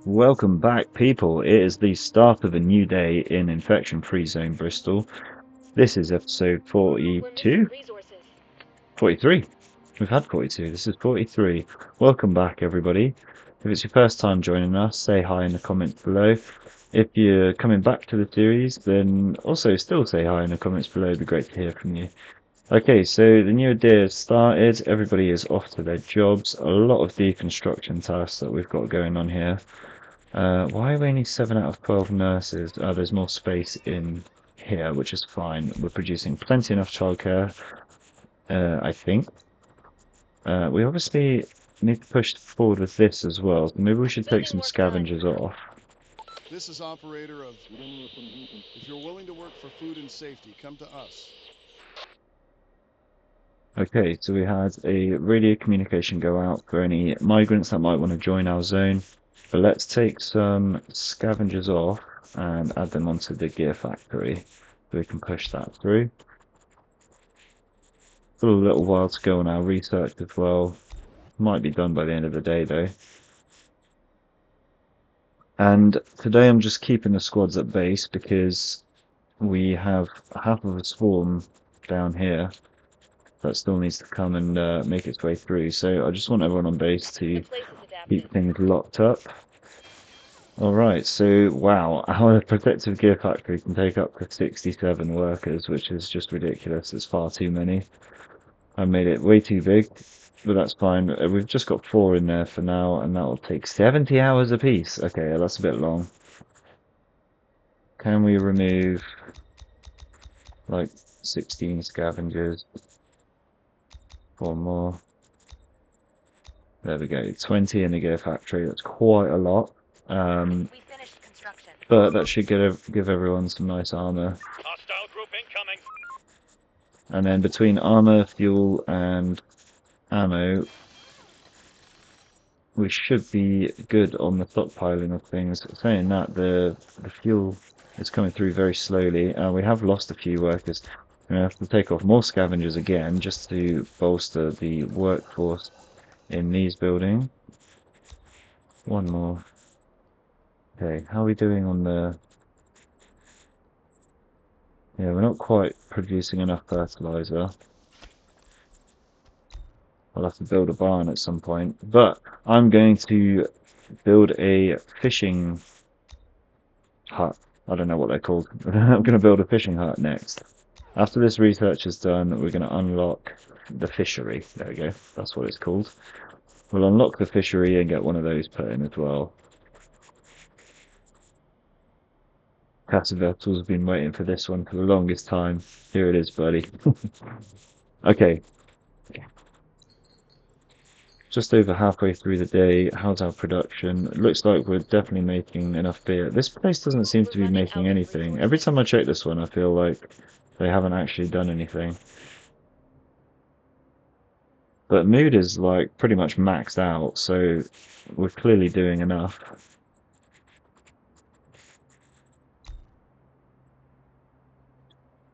Welcome back, people. It is the start of a new day in infection-free zone Bristol. This is episode We're missing 42? resources. 43. We've had 42. This is 43. Welcome back, everybody. If it's your first time joining us, say hi in the comments below. If you're coming back to the series, then also still say hi in the comments below. It'd be great to hear from you. Okay, so the new day has started. Everybody is off to their jobs. A lot of deconstruction tasks that we've got going on here. Why are we only 7 out of 12 nurses? There's more space in here, which is fine. We're producing plenty enough childcare, I think. We obviously need to push forward with this as well. So maybe we should take Building some more squads. scavengers off. This is operator of. If you're willing to work for food and safety, come to us. Okay, so we had a radio communication go out for any migrants that might want to join our zone. But let's take some scavengers off and add them onto the gear factory so we can push that through. Still a little while to go on our research as well. Might be done by the end of the day though. And today I'm just keeping the squads at base because we have half of a swarm down here that still needs to come and make its way through. So I just want everyone on base The to place is keep adapted. things locked up. Alright, so wow, our protective gear factory can take up to 67 workers, which is just ridiculous. It's far too many. I made it way too big, but that's fine. We've just got 4 in there for now, and that'll take 70 hours apiece. Okay, that's a bit long. Can we remove like 16 scavengers? 4 more. There we go. 20 in the gear factory. That's quite a lot. We finished construction. But that should give everyone some nice armor. Hostile group incoming. And then between armor, fuel, and ammo, we should be good on the stockpiling of things. Saying that, the fuel is coming through very slowly. We have lost a few workers. We're going to have to take off more scavengers again just to bolster the workforce in these buildings. One more. Okay, how are we doing on the... Yeah, we're not quite producing enough fertilizer. I'll have to build a barn at some point. But I'm going to build a fishing hut. I don't know what they're called. I'm going to build a fishing hut next. After this research is done, we're going to unlock the fishery. There we go. That's what it's called. We'll unlock the fishery and get one of those put in as well. Cassavetel's been waiting for this one for the longest time. Here it is, buddy. Okay. Just over halfway through the day. How's our production? It looks like we're definitely making enough beer. This place doesn't seem We're to be running making out of anything. Every resources. time I check this one, I feel like they haven't actually done anything. But mood is like pretty much maxed out, so we're clearly doing enough.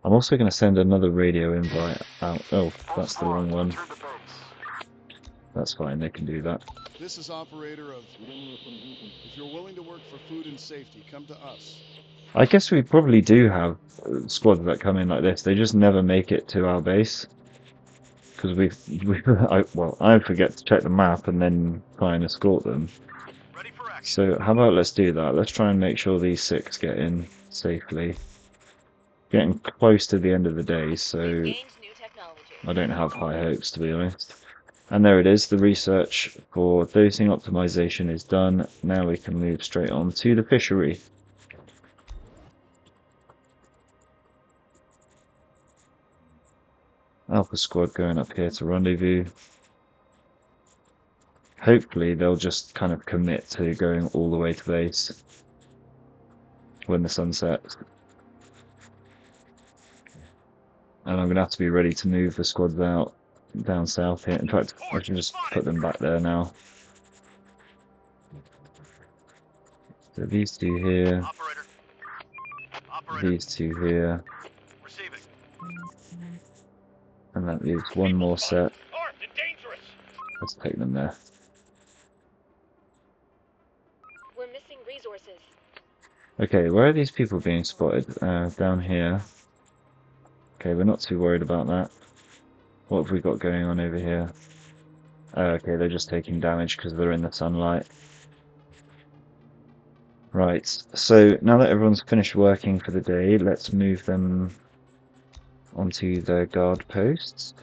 I'm also going to send another radio invite out. Oh, that's the wrong one. That's fine, they can do that. This is operator of. If you're willing to work for food and safety, come to us. I guess we probably do have squads that come in like this. They just never make it to our base. Because I forget to check the map and then try and escort them. Ready for action. So how about let's do that. Let's try and make sure these 6 get in safely. Getting close to the end of the day, so We've gained new technology. I don't have high hopes, to be honest. And there it is, the research for dosing optimization is done. Now we can move straight on to the fishery. Alpha squad going up here to rendezvous. Hopefully they'll just kind of commit to going all the way to base when the sun sets. And I'm going to have to be ready to move the squads out down south here. In fact, I can just put them back there now. So these 2 here, Operator. Operator. these 2 here, Receiving. and that leaves one more set. Armed and dangerous. Let's take them there. We're missing resources. Okay, where are these people being spotted? Down here. Okay, we're not too worried about that. What have we got going on over here? Okay, they're just taking damage because they're in the sunlight. Right, so now that everyone's finished working for the day, let's move them onto their guard posts.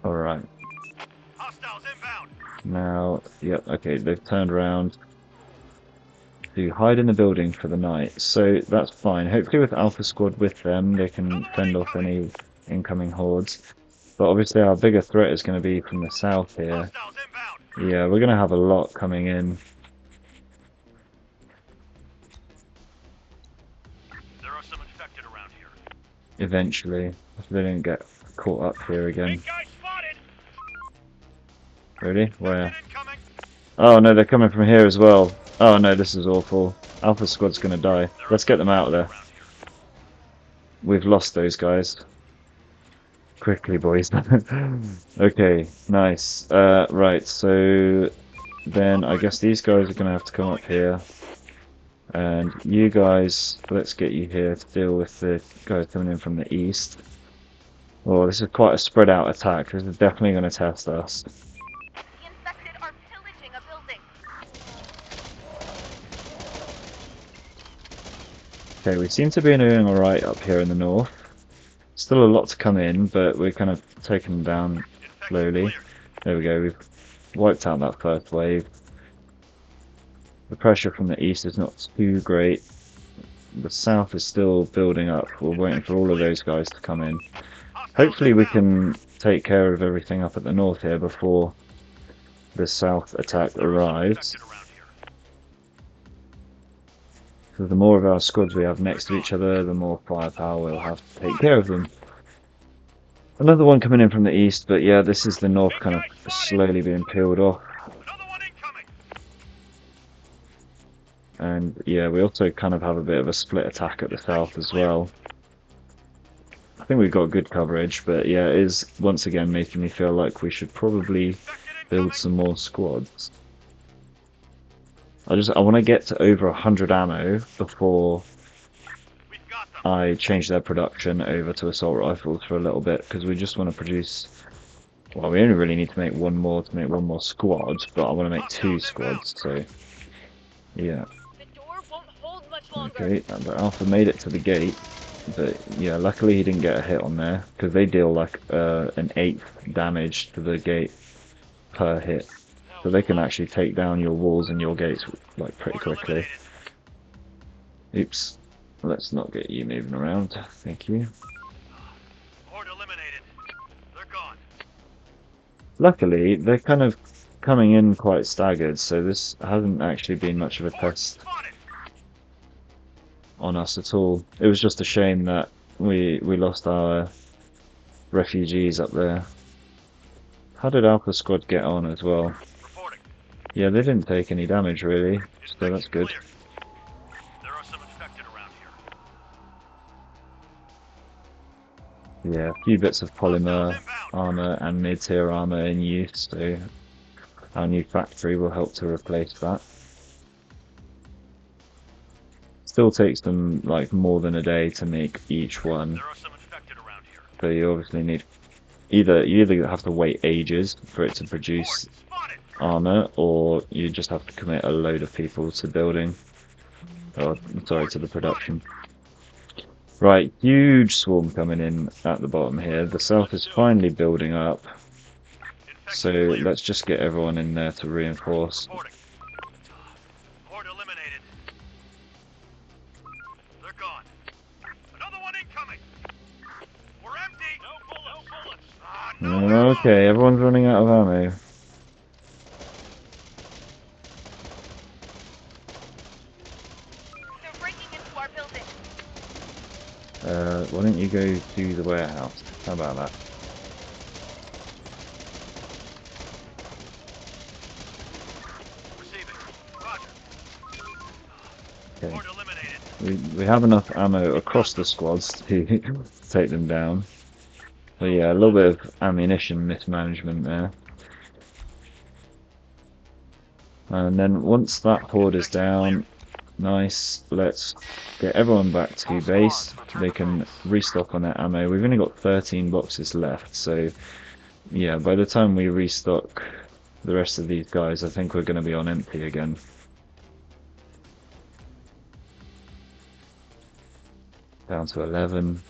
Alright, Hostiles inbound. now, yep, okay, they've turned around to hide in the building for the night, so that's fine. Hopefully with Alpha Squad with them, they can fend off any incoming hordes. But obviously our bigger threat is going to be from the south here. Hostiles inbound. Yeah, we're going to have a lot coming in There are some infected around here. eventually, if they don't get caught up here again. Big guy spotted. Really? Where? Infected incoming. Oh no, they're coming from here as well. Oh no, this is awful. Alpha Squad's going to die. Let's get them out of there. Around here. We've lost those guys. Quickly, boys. Okay, nice. Right, so then I guess these guys are going to have to come up here. And you guys, let's get you here to deal with the guys coming in from the east. Oh, this is quite a spread out attack. This is definitely going to test us. The infected are pillaging a building. Okay, we seem to be doing alright up here in the north. Still a lot to come in, but we're kind of taking them down Infection slowly. cleared. There we go, we've wiped out that first wave. The pressure from the east is not too great. The south is still building up. We're waiting for all of those guys to come in. Hostiles Hopefully we inbound. can take care of everything up at the north here before the south attack There are some arrives. infected around here. So the more of our squads we have next to each other, the more firepower we'll have to take care of them. Another one coming in from the east, but yeah, this is the north kind of slowly being peeled off. Another one incoming. And yeah, we also kind of have a bit of a split attack at the south as well. I think we've got good coverage, but yeah, it is once again making me feel like we should probably Infected build incoming. some more squads. I want to get to over 100 ammo before We've got them. I change their production over to assault rifles for a little bit, because we just want to produce. Well, we only really need to make one more to make one more squad, but I want to make 2 squads. So yeah. The door won't hold much longer. Okay, but Alpha made it to the gate, but yeah, luckily he didn't get a hit on there, because they deal like an 8th damage to the gate per hit, so they can actually take down your walls and your gates like pretty Horde quickly. eliminated. Oops, let's not get you moving around, thank you. Horde eliminated. They're gone. Luckily, they're kind of coming in quite staggered, so this hasn't actually been much of a Horde test spotted. on us at all. It was just a shame that we lost our refugees up there. How did Alpha Squad get on as well? Reporting. Yeah, they didn't take any damage really, so that's Infection good. cleared. There are some infected around here. Yeah, a few bits of polymer Hostiles inbound. armor and mid-tier armor in use, so our new factory will help to replace that. Still takes them like more than a day to make each one, There are some infected around here. so you obviously need you either have to wait ages for it to produce Horde spotted. armor, or you just have to commit a load of people to building, or sorry, to the production. Right, huge swarm coming in at the bottom here. The south is finally building up, Infection so cleared. let's just get everyone in there to reinforce. Reporting. Horde eliminated. They're gone. Another one incoming. We're empty. No bullets. Ah, no. Okay, everyone's running out of ammo. They're breaking into our building. Why don't you go to the warehouse? How about that? Receiving. Roger. Okay. Horde eliminated. We have enough ammo across the squads to take them down. But yeah, a little bit of ammunition mismanagement there. And then once that horde is down, nice, let's get everyone back to base. They can restock on their ammo. We've only got 13 boxes left, so yeah, by the time we restock the rest of these guys, I think we're going to be on empty again. Down to 11.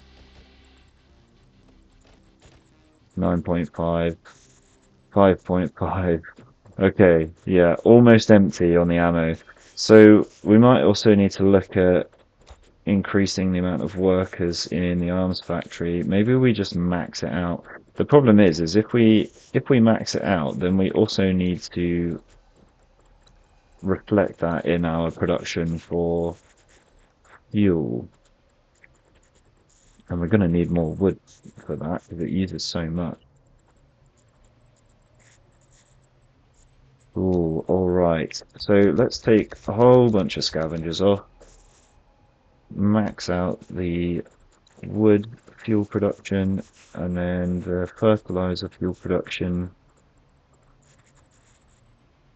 9.5. 5.5. Okay, yeah, almost empty on the ammo. So we might also need to look at increasing the amount of workers in the arms factory. Maybe we just max it out. The problem is if we max it out, then we also need to reflect that in our production for fuel. And we're going to need more wood for that because it uses so much. Ooh, alright. So let's take a whole bunch of scavengers off. Max out the wood fuel production and then the fertilizer fuel production.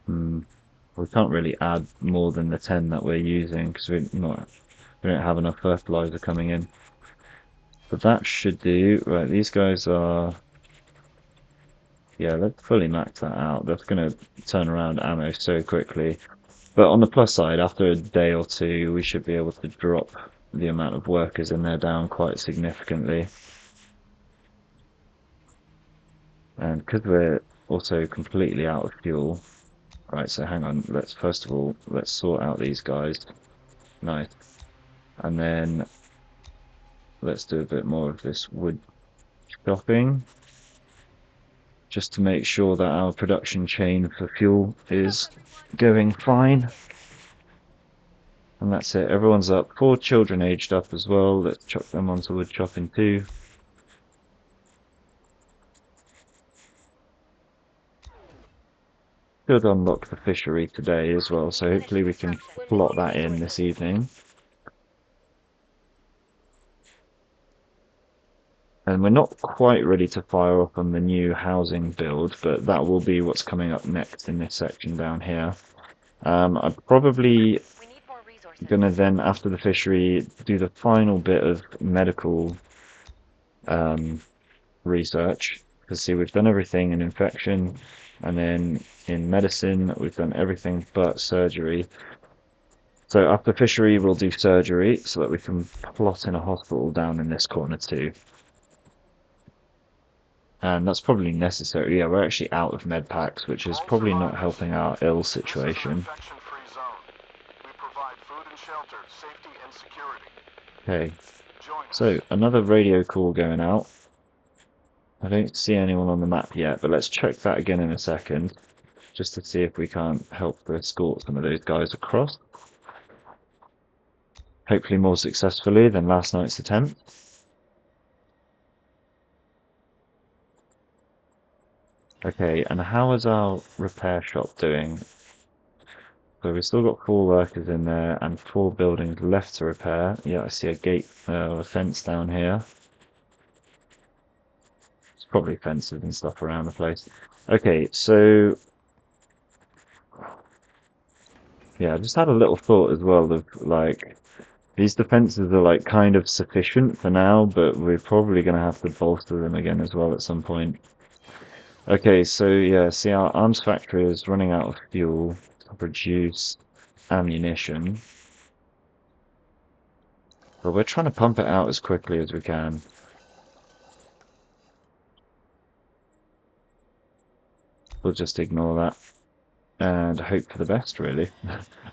We can't really add more than the 10 that we're using because we don't have enough fertilizer coming in. But that should do. Right, these guys are... Yeah, let's fully max that out. That's going to turn around ammo so quickly. But on the plus side, after a day or two, we should be able to drop the amount of workers in there down quite significantly. And because we're also completely out of fuel... Right, so hang on. First of all, let's sort out these guys. Nice. And then let's do a bit more of this wood chopping, just to make sure that our production chain for fuel is going fine. And that's it, everyone's up. 4 children aged up as well. Let's chuck them onto wood chopping too. Should unlock the fishery today as well, so hopefully we can plot that in this evening. And we're not quite ready to fire up on the new housing build, but that will be what's coming up next in this section down here. I'm probably gonna then, after the fishery, do the final bit of medical research. Because see, we've done everything in infection, and then in medicine, we've done everything but surgery. So after fishery, we'll do surgery, so that we can plot in a hospital down in this corner too. And that's probably necessary. Yeah, we're actually out of med packs, which is probably not helping our ill situation. Okay, so another radio call going out. I don't see anyone on the map yet, but let's check that again in a second, just to see if we can't help to escort some of those guys across. Hopefully more successfully than last night's attempt. Okay, and how is our repair shop doing? So we've still got 4 workers in there and 4 buildings left to repair. Yeah, I see a gate, a fence down here. It's probably fences and stuff around the place. Okay, so yeah, I just had a little thought as well of like these defenses are like kind of sufficient for now, but we're probably going to have to bolster them again as well at some point. Okay, so yeah, see our arms factory is running out of fuel to produce ammunition. But we're trying to pump it out as quickly as we can. We'll just ignore that and hope for the best, really.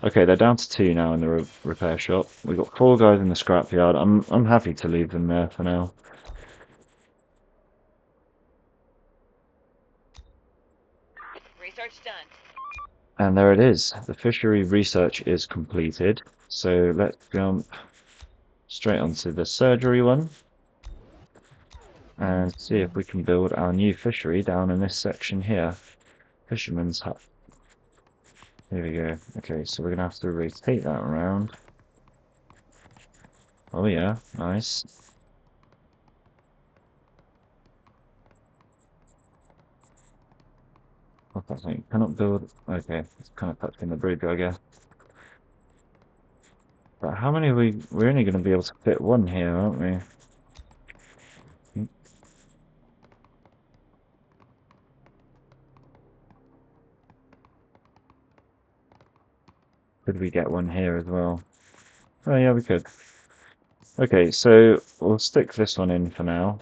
Okay, they're down to 2 now in the repair shop. We've got 4 guys in the scrapyard. I'm happy to leave them there for now. Research done. And there it is. The fishery research is completed. So let's jump straight onto the surgery one and see if we can build our new fishery down in this section here. Fisherman's hut. Here we go. Okay, so we're gonna have to rotate that around. Oh yeah, nice. What's that thing? Cannot build. Okay, it's kind of touching the bridge, I guess. But how many are we? We're only going to be able to fit one here, aren't we? Could we get one here as well? Oh yeah, we could. Okay, so we'll stick this one in for now.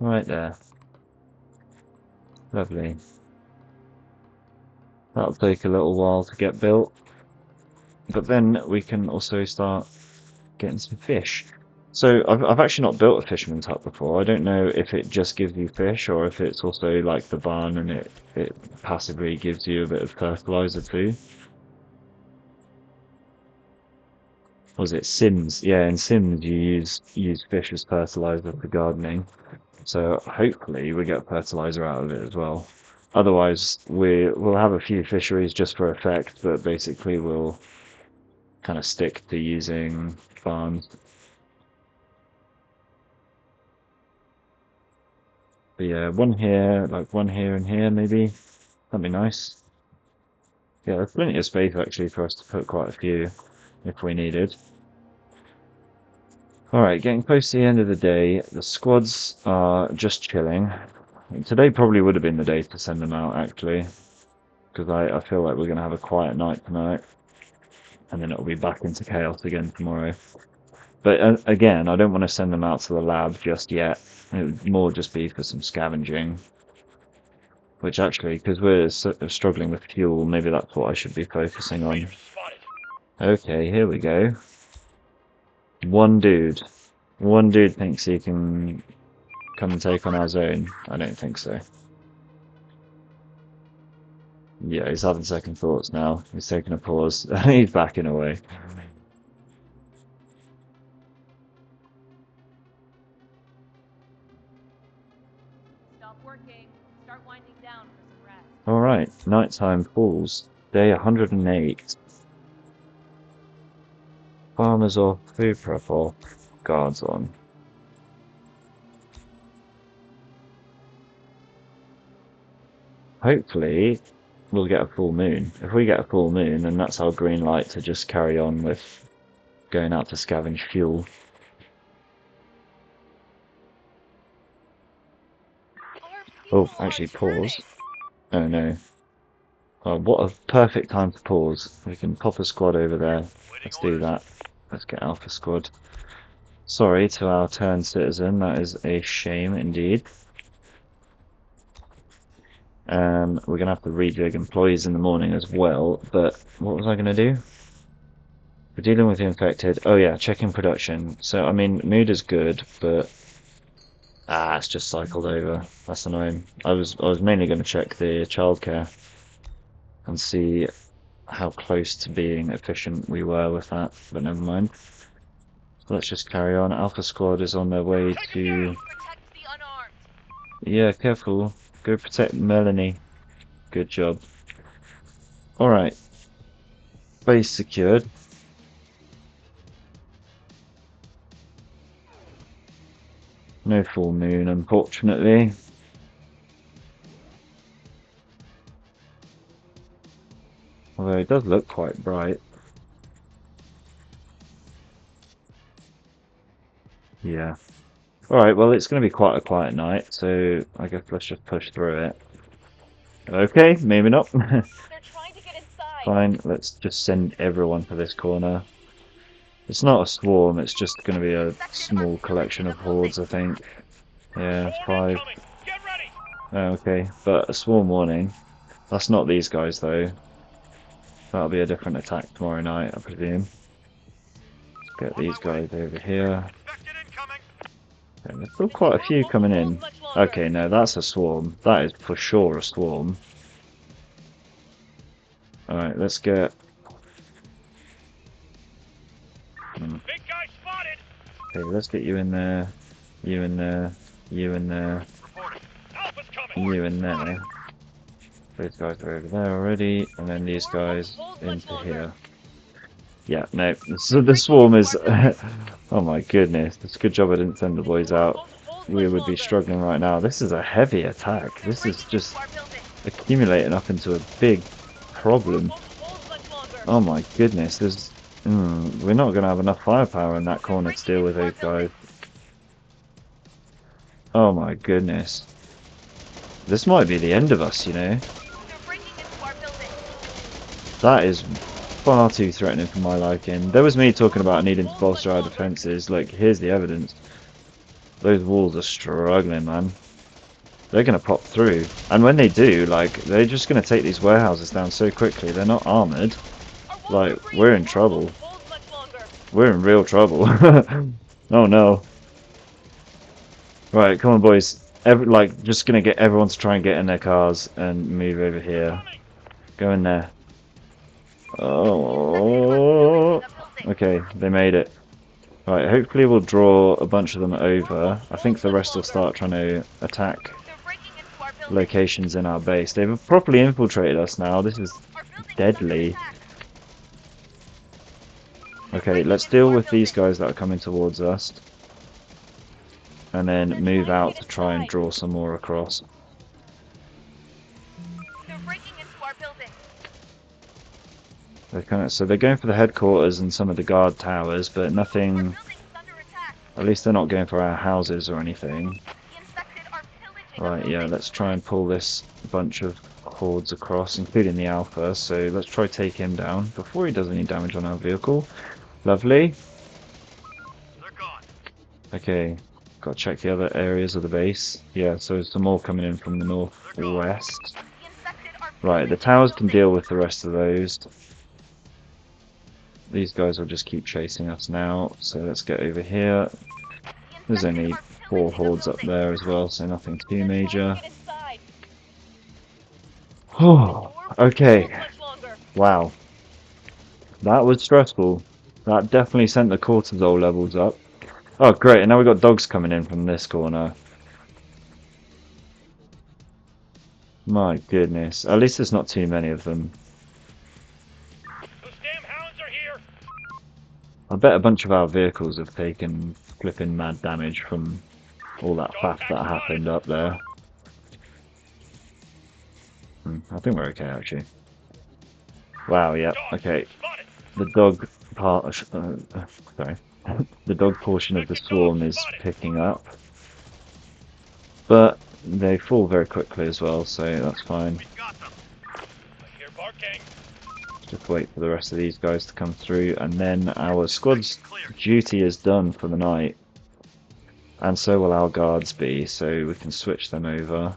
Right there. Lovely. That'll take a little while to get built. But then we can also start getting some fish. So I've actually not built a fisherman's hut before. I don't know if it just gives you fish or if it's also like the barn and it passively gives you a bit of fertilizer too. Was it Sims? Yeah, in Sims you use fish as fertilizer for gardening. So hopefully we get fertilizer out of it as well. Otherwise we'll have a few fisheries just for effect, but basically we'll kind of stick to using farms. But yeah, one here, like one here and here maybe. That'd be nice. Yeah, there's plenty of space actually for us to put quite a few if we needed. Alright, getting close to the end of the day. The squads are just chilling. Today probably would have been the day to send them out actually. Because I feel like we're going to have a quiet night tonight. And then it'll be back into chaos again tomorrow. But again, I don't want to send them out to the lab just yet. It would more just be for some scavenging. Which actually, because we're struggling with fuel, maybe that's what I should be focusing on. Okay, here we go. One dude. One dude thinks he can come and take on our zone. I don't think so. Yeah, he's having second thoughts now. He's taking a pause. He's backing away. Stop working. Start winding down for some rest. Alright, nighttime pools. Day 108. Farmers off, food prep off, guards on. Hopefully, we'll get a full moon. If we get a full moon, then that's our green light to just carry on with going out to scavenge fuel. Oh, actually, pause. Oh no. Oh, what a perfect time to pause. We can pop a squad over there. Let's do that. Let's get Alpha Squad. Sorry to our turned citizen, that is a shame indeed. We're going to have to rejig employees in the morning as well, but what was I going to do? We're dealing with the infected. Oh yeah, checking production. So, I mean, mood is good, but... Ah, it's just cycled over. That's annoying. I was mainly going to check the childcare and see how close to being efficient we were with that, but never mind. So let's just carry on. Alpha Squad is on their way to... Protect the unarmed. Yeah, careful. Go protect Melanie. Good job. Alright. Base secured. No full moon, unfortunately. Although it does look quite bright. Yeah. Alright, well it's going to be quite a quiet night, so I guess let's just push through it. Okay, maybe not. They're trying to get inside. Fine, let's just send everyone to this corner. It's not a swarm, it's just going to be a small collection of hordes, I think. Yeah, Swarm 5. incoming. Get ready. Oh, okay, but a swarm warning. That's not these guys, though. That'll be a different attack tomorrow night, I presume. Let's get these guys over here. Infected incoming. Okay, there's still quite a few coming in. Okay, no, that's a swarm. That is for sure a swarm. Alright, let's get... Big guy spotted. Okay, let's get you in there. You in there. You in there. Reporting. Alpha's And coming. you in there. Those guys are over there already, and then these guys into here. Yeah, no. So the swarm is. Oh my goodness! It's a good job I didn't send the boys out. We would be struggling right now. This is a heavy attack. This is just accumulating up into a big problem. Oh my goodness! We're not going to have enough firepower in that corner to deal with those guys. Oh my goodness! This might be the end of us, you know. That is far too threatening for my liking. There was me talking about needing to bolster our defences. Like, here's the evidence. Those walls are struggling, man. They're going to pop through. And when they do, like, they're just going to take these warehouses down so quickly. They're not armoured. Like, we're in trouble. We're in real trouble. Oh no. Right, come on, boys. Just going to get everyone to try and get in their cars and move over here. Go in there. Oh. Okay, they made it. Right, hopefully we'll draw a bunch of them over. I think the rest will start trying to attack locations in our base. They've properly infiltrated us now. This is deadly. Okay, let's deal with these guys that are coming towards us. And then move out to try and draw some more across. So they're going for the headquarters and some of the guard towers, but nothing... At least they're not going for our houses or anything. Right, yeah, let's try and pull this bunch of hordes across, including the Alpha. So let's try take him down before he does any damage on our vehicle. Lovely. Okay, got to check the other areas of the base. Yeah, so some more coming in from the northwest. Right, the towers can deal with the rest of those. These guys will just keep chasing us now, so let's get over here. There's only 4 hordes up there as well, so nothing too major. Oh, okay. Wow. That was stressful. That definitely sent the cortisol levels up. Oh, great, and now we've got dogs coming in from this corner. My goodness. At least there's not too many of them. Those damn hounds are here. I bet a bunch of our vehicles have taken flipping mad damage from all that faff that happened up there. I think we're okay, actually. Wow, yeah, okay. The dog part... sorry. The dog portion of the swarm is picking up. But they fall very quickly as well, so that's fine. Just wait for the rest of these guys to come through, and then our squad's duty is done for the night. And so will our guards be, so we can switch them over.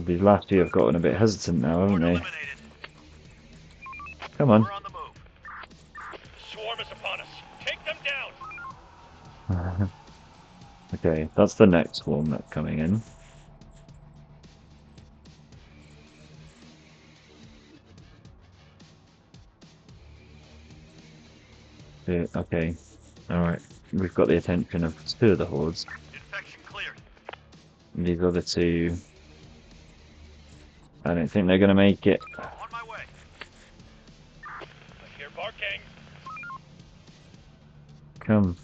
These last few have gotten a bit hesitant now, haven't they? Come on. Okay, that's the next swarm that's coming in. Okay, alright. We've got the attention of 2 of the hordes. And these other 2... I don't think they're going to make it. Come.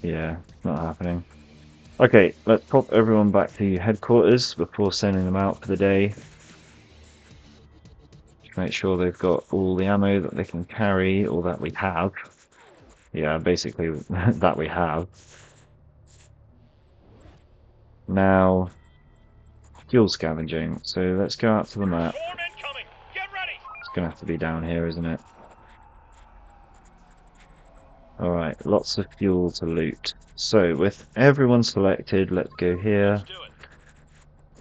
Yeah, not happening. Okay, let's pop everyone back to headquarters before sending them out for the day. Just make sure they've got all the ammo that they can carry, or that we have. Yeah, basically that we have. Now, fuel scavenging. So let's go out to the map. It's going to have to be down here, isn't it? Alright, lots of fuel to loot. So, with everyone selected, let's go here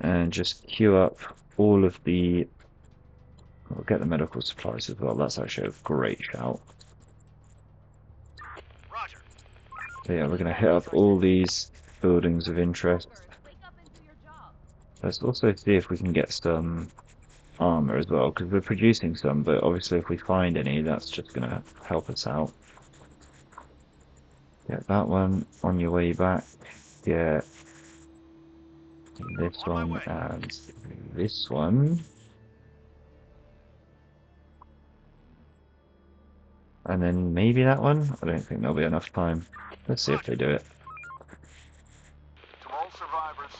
and just queue up all of the... We'll get the medical supplies as well. That's actually a great shout. So yeah, we're going to hit up all these buildings of interest. Let's also see if we can get some armor as well, because we're producing some, but obviously if we find any, that's just going to help us out. Get that one on your way back. Get This On my one way. and this one. And then maybe that one? I don't think there'll be enough time. Let's see if they do it. To all survivors,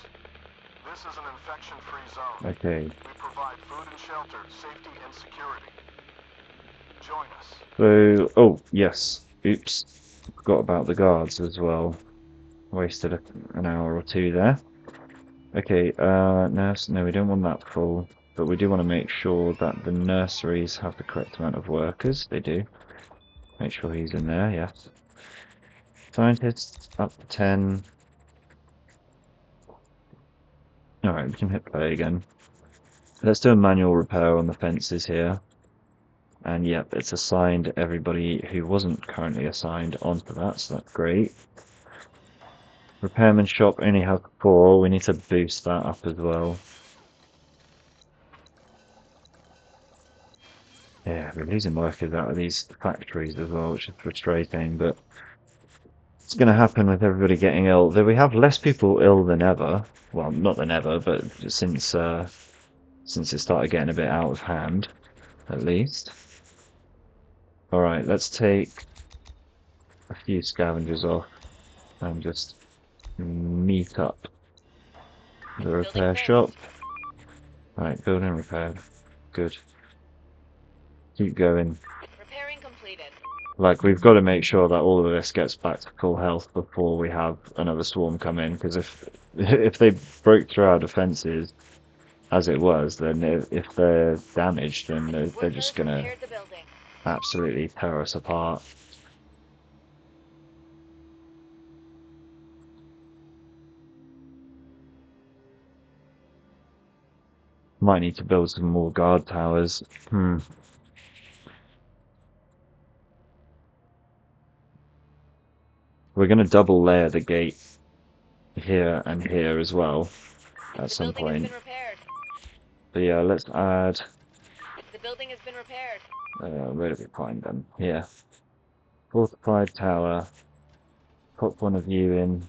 this is an infection-free zone. Okay, We provide food and shelter, safety and security. Join us. so, oh, yes. Oops. Forgot about the guards as well. Wasted an hour or two there. Okay, nurse, no, we don't want that full, but we do want to make sure that the nurseries have the correct amount of workers. They do. Make sure he's in there, yes. Scientists, up to 10. Alright, we can hit play again. Let's do a manual repair on the fences here. And yep, it's assigned everybody who wasn't currently assigned onto that, so that's great. Repairman shop only has 4, we need to boost that up as well. Yeah, we're losing workers out of these factories as well, which is frustrating, but it's going to happen with everybody getting ill. Though we have less people ill than ever. Well, not than ever, but since it started getting a bit out of hand, at least. Alright, let's take a few scavengers off and just meet up the repair shop. Right, building repaired. Good. Keep going. Repairing completed. Like, we've got to make sure that all of this gets back to full health before we have another swarm come in, because if they broke through our defenses as it was, then if they're damaged, then they're just Workers gonna repaired the building. absolutely tear us apart. Might need to build some more guard towers. We're going to double layer the gate here and here as well at The some building has point. been repaired. But yeah, let's add. The building has been repaired. Where do we find them? Here. Fortified tower. Put one of you in.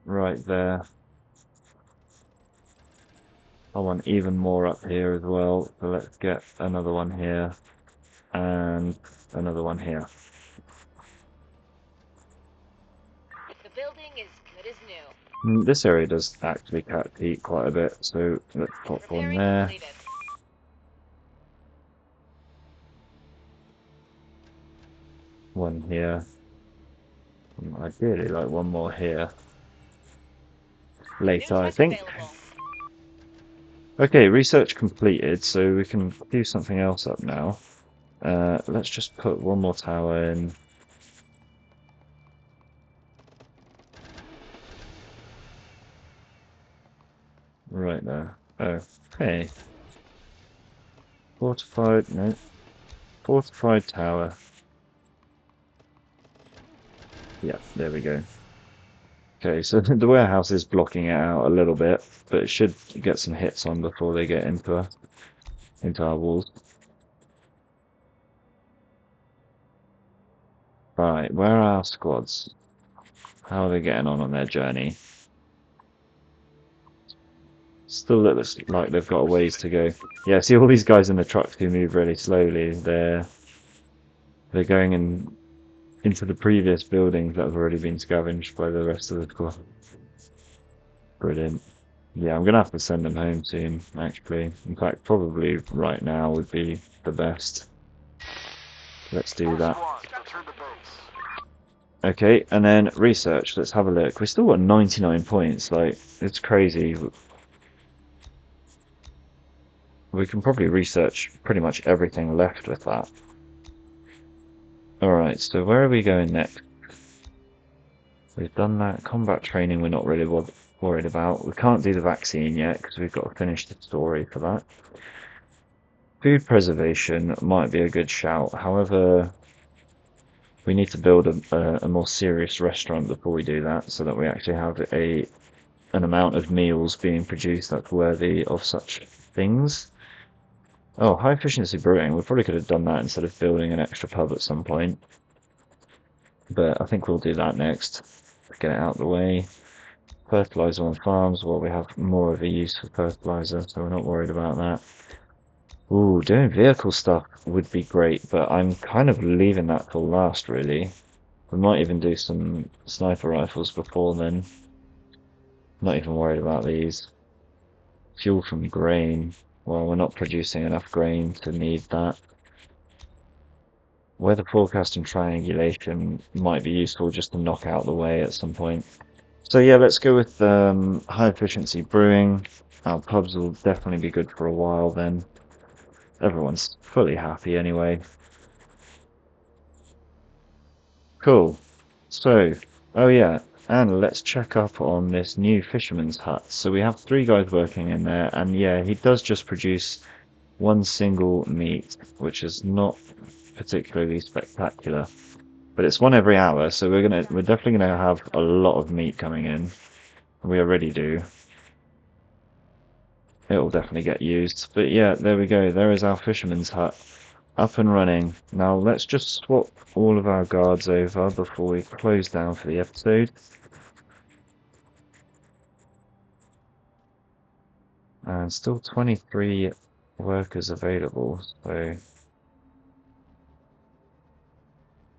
Right there. I want even more up here as well. So let's get another one here. And another one here. The building is good as new. This area does actually cat heat quite a bit, so let's pop one Repairing there. completed. One here. Ideally, like one more here. New Later, I tech think. available. Okay, research completed, so we can do something else up now. Let's just put one more tower in. Right there. Oh, hey. Fortified, no. Fortified tower. Yeah, there we go. Okay, so the warehouse is blocking it out a little bit, but it should get some hits on before they get into our walls. Right, where are our squads? How are they getting on their journey? Still looks like they've got a ways to go. Yeah, see all these guys in the trucks who move really slowly. They're going into the previous buildings that have already been scavenged by the rest of the squad. Brilliant. Yeah, I'm gonna have to send them home soon, actually. In fact, probably right now would be the best. Let's do that. Return to base. Okay, and then research. Let's have a look. We've still got 99 points. Like, it's crazy. We can probably research pretty much everything left with that. Alright, so where are we going next? We've done that. Combat training we're not really worried about. We can't do the vaccine yet because we've got to finish the story for that. Food preservation might be a good shout. However, we need to build a more serious restaurant before we do that, so that we actually have an amount of meals being produced that's worthy of such things. Oh, high efficiency brewing. We probably could have done that instead of building an extra pub at some point. But I think we'll do that next. Get it out of the way. Fertilizer on farms, well, we have more of a use for fertilizer, so we're not worried about that. Ooh, doing vehicle stuff would be great, but I'm kind of leaving that till last, really. We might even do some sniper rifles before then. Not even worried about these. Fuel from grain. Well, we're not producing enough grain to need that. Weather forecast and triangulation might be useful just to knock out the way at some point. So yeah, let's go with high efficiency brewing. Our pubs will definitely be good for a while then. Everyone's fully happy anyway. Cool. So, oh yeah, and let's check up on this new fisherman's hut. So we have 3 guys working in there, and yeah, he does just produce one single meat, which is not particularly spectacular. But it's one every hour, so we're definitely gonna have a lot of meat coming in. We already do. It'll definitely get used. But yeah, there we go. There is our fisherman's hut. Up and running. Now let's just swap all of our guards over before we close down for the episode. And still 23 workers available, so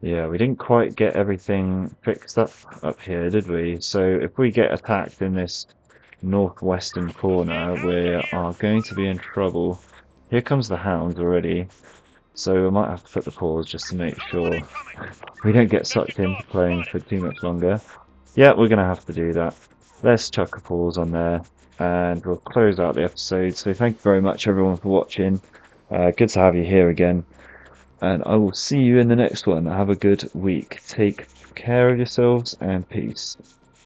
yeah, we didn't quite get everything fixed up here, did we? So if we get attacked in this northwestern corner, we are going to be in trouble. Here comes the hounds already. So we might have to put the pause just to make sure we don't get sucked into playing for too much longer. Yeah, we're going to have to do that. Let's chuck a pause on there and we'll close out the episode. So thank you very much everyone for watching. Good to have you here again. And I will see you in the next one. Have a good week. Take care of yourselves and peace.